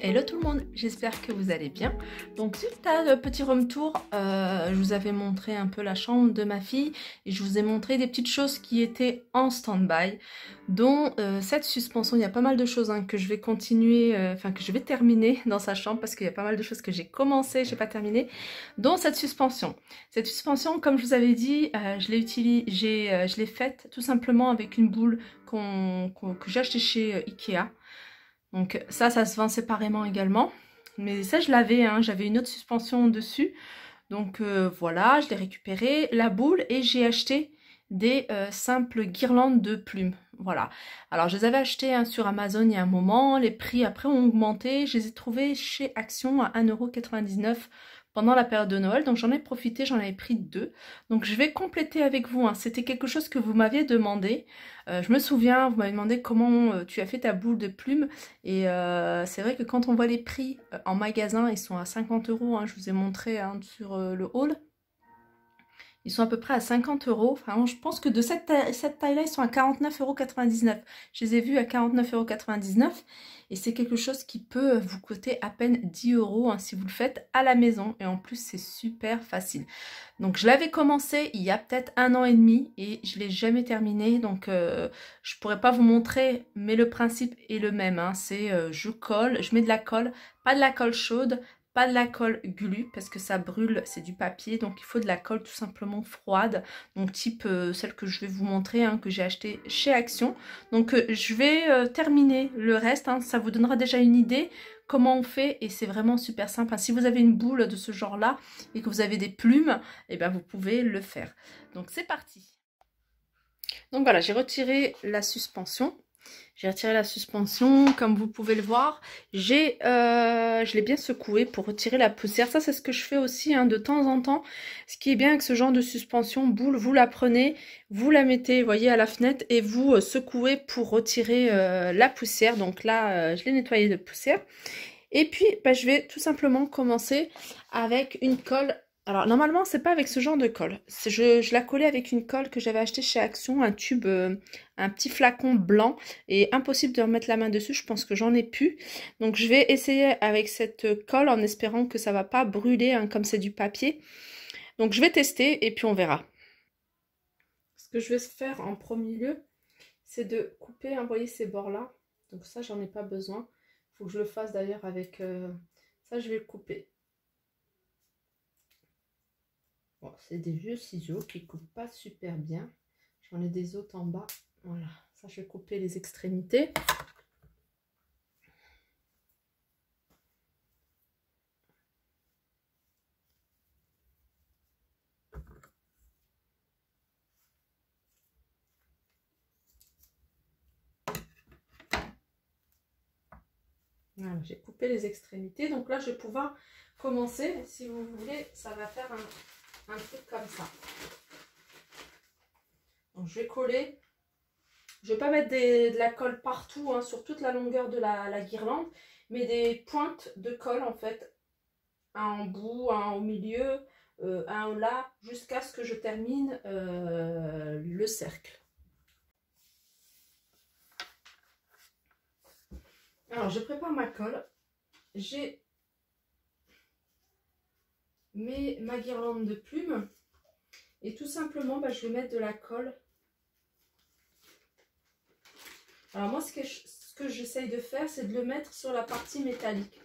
Hello tout le monde, j'espère que vous allez bien. Donc suite à le petit room tour, je vous avais montré un peu la chambre de ma fille et je vous ai montré des petites choses qui étaient en stand-by, dont cette suspension. Il y a pas mal de choses que je vais continuer, que je vais terminer dans sa chambre parce qu'il y a pas mal de choses que j'ai commencé, j'ai pas terminé, dont cette suspension. Cette suspension, comme je vous avais dit, je l'ai faite tout simplement avec une boule que j'ai achetée chez Ikea. Donc ça se vend séparément également. Mais ça je l'avais, j'avais une autre suspension dessus. Donc voilà, je l'ai récupéré, la boule, et j'ai acheté des simples guirlandes de plumes. Voilà. Alors je les avais achetées sur Amazon il y a un moment. Les prix après ont augmenté. Je les ai trouvés chez Action à 1,99 € pendant la période de Noël. Donc j'en ai profité, j'en avais pris 2. Donc je vais compléter avec vous. C'était quelque chose que vous m'aviez demandé. Je me souviens, vous m'avez demandé comment tu as fait ta boule de plumes. Et c'est vrai que quand on voit les prix en magasin, ils sont à 50 €. Je vous ai montré sur le haul. Ils sont à peu près à 50 €. Enfin, je pense que de cette taille-là, ils sont à 49,99 €. Je les ai vus à 49,99 € et c'est quelque chose qui peut vous coûter à peine 10 € si vous le faites à la maison. Et en plus, c'est super facile. Donc, je l'avais commencé il y a peut-être 1 an et demi et je ne l'ai jamais terminé. Donc, je ne pourrais pas vous montrer, mais le principe est le même. C'est je colle, je mets de la colle, pas de la colle chaude. Pas de la colle glu parce que ça brûle, c'est du papier, donc il faut de la colle tout simplement froide, donc type celle que je vais vous montrer, que j'ai acheté chez Action. Donc je vais terminer le reste, ça vous donnera déjà une idée comment on fait et c'est vraiment super simple. Si vous avez une boule de ce genre là et que vous avez des plumes, et bien vous pouvez le faire. Donc c'est parti. Donc voilà, j'ai retiré la suspension. J'ai retiré la suspension, comme vous pouvez le voir. Je l'ai bien secoué pour retirer la poussière. Ça, c'est ce que je fais aussi de temps en temps. Ce qui est bien avec ce genre de suspension boule, vous la prenez, vous la mettez, vous voyez, à la fenêtre et vous secouez pour retirer la poussière. Donc là, je l'ai nettoyé de poussière. Et puis, je vais tout simplement commencer avec une colle. Alors, normalement, c'est pas avec ce genre de colle. Je la collais avec une colle que j'avais achetée chez Action, un tube, un petit flacon blanc. Et impossible de remettre la main dessus, je pense que j'en ai plus. Donc, je vais essayer avec cette colle en espérant que ça va pas brûler, comme c'est du papier. Donc, je vais tester et puis on verra. Ce que je vais faire en premier lieu, c'est de couper, vous voyez, ces bords-là. Donc ça, j'en ai pas besoin. Il faut que je le fasse d'ailleurs avec... ça, je vais le couper. Bon, c'est des vieux ciseaux qui ne coupent pas super bien. J'en ai des autres en bas. Voilà, ça je vais couper les extrémités. Voilà, j'ai coupé les extrémités. Donc là, je vais pouvoir commencer. Si vous voulez, ça va faire un truc comme ça. Donc je vais coller. Je ne vais pas mettre de la colle partout, sur toute la longueur de la guirlande, mais des pointes de colle en fait. Un en bout, un au milieu, un là, jusqu'à ce que je termine le cercle. Alors je prépare ma colle. J'ai ma guirlande de plumes. Et tout simplement, je vais mettre de la colle. Alors moi, ce que j'essaye de faire, c'est de le mettre sur la partie métallique.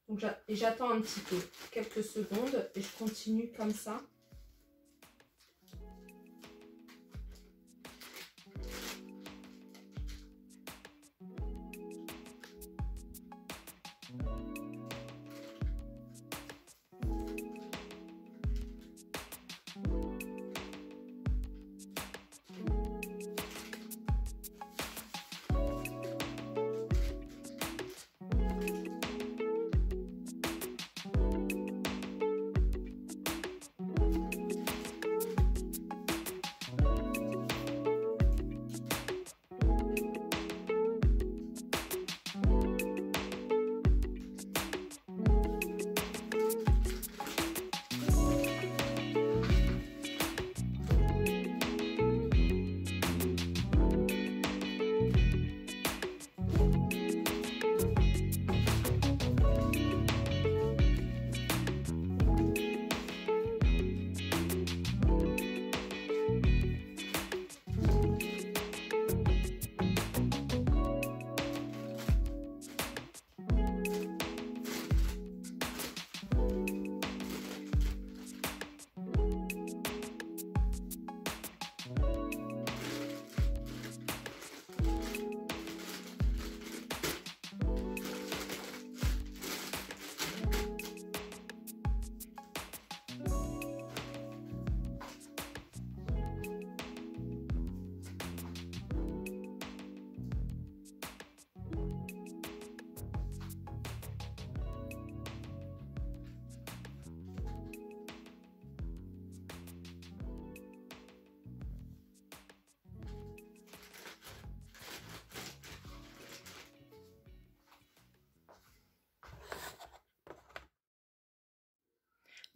Donc, et j'attends un petit peu, quelques secondes, et je continue comme ça.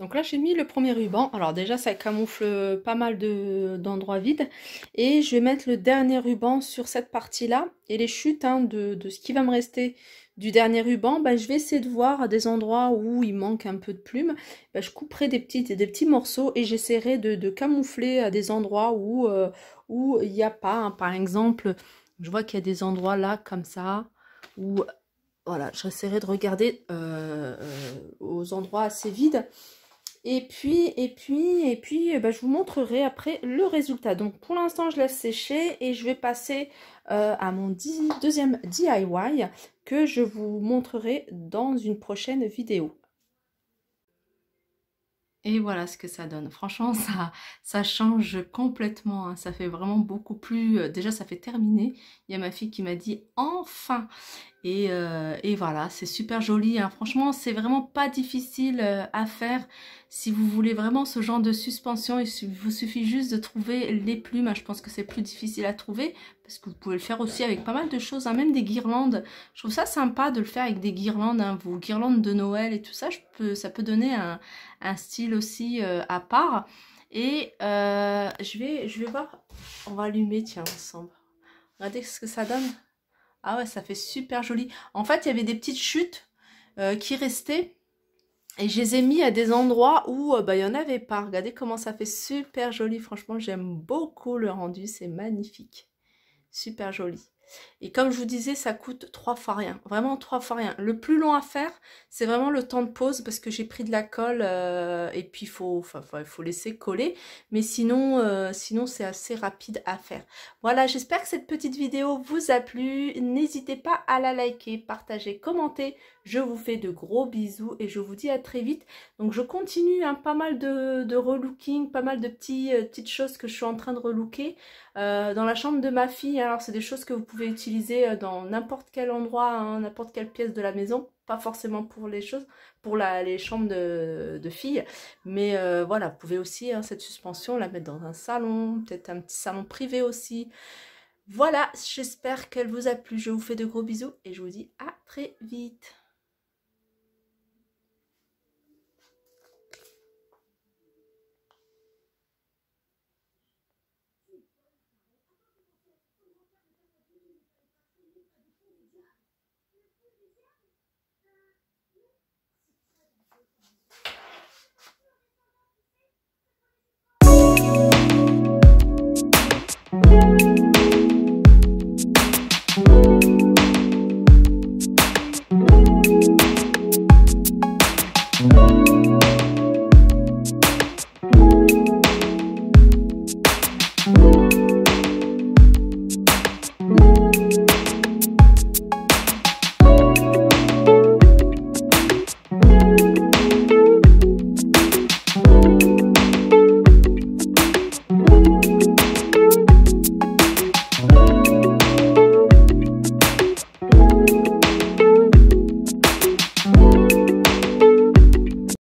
Donc là j'ai mis le premier ruban. Alors déjà ça camoufle pas mal d'endroits vides. Et je vais mettre le dernier ruban sur cette partie-là. Et les chutes hein, de ce qui va me rester du dernier ruban, bah, je vais essayer de voir à des endroits où il manque un peu de plumes. Bah, je couperai des petits morceaux et j'essaierai de camoufler à des endroits où il n'y a pas. Hein. Par exemple, je vois qu'il y a des endroits là comme ça où voilà, j'essaierai de regarder aux endroits assez vides. Et puis, bah, je vous montrerai après le résultat. Donc pour l'instant, je laisse sécher et je vais passer à mon deuxième DIY que je vous montrerai dans une prochaine vidéo. Et voilà ce que ça donne. Franchement, ça change complètement. Hein. Ça fait vraiment beaucoup plus... déjà, ça fait terminer. Il y a ma fille qui m'a dit « Enfin !» et voilà, c'est super joli. Hein. Franchement, c'est vraiment pas difficile à faire. Si vous voulez vraiment ce genre de suspension, il vous suffit juste de trouver les plumes. Hein. Je pense que c'est plus difficile à trouver parce que vous pouvez le faire aussi avec pas mal de choses, hein. Même des guirlandes. Je trouve ça sympa de le faire avec des guirlandes, hein. Vos guirlandes de Noël et tout ça, ça peut donner un style aussi à part. Et je vais voir, on va allumer, tiens, ensemble. Regardez ce que ça donne. Ah ouais, ça fait super joli. En fait, il y avait des petites chutes qui restaient. Et je les ai mis à des endroits où bah, il n'y en avait pas. Regardez comment ça fait super joli. Franchement, j'aime beaucoup le rendu. C'est magnifique. Super joli. Et comme je vous disais, ça coûte 3 fois rien. Vraiment 3 fois rien. Le plus long à faire, c'est vraiment le temps de pause parce que j'ai pris de la colle et puis il faut laisser coller. Mais sinon c'est assez rapide à faire. Voilà, j'espère que cette petite vidéo vous a plu. N'hésitez pas à la liker, partager, commenter. Je vous fais de gros bisous et je vous dis à très vite. Donc je continue hein, pas mal de relooking, pas mal de petites choses que je suis en train de relooker. Dans la chambre de ma fille, alors c'est des choses que vous pouvez utiliser dans n'importe quel endroit, hein, n'importe quelle pièce de la maison, pas forcément pour les choses, pour les chambres de filles, mais voilà, vous pouvez aussi hein, cette suspension la mettre dans un salon, peut-être un petit salon privé aussi. Voilà, j'espère qu'elle vous a plu, je vous fais de gros bisous et je vous dis à très vite.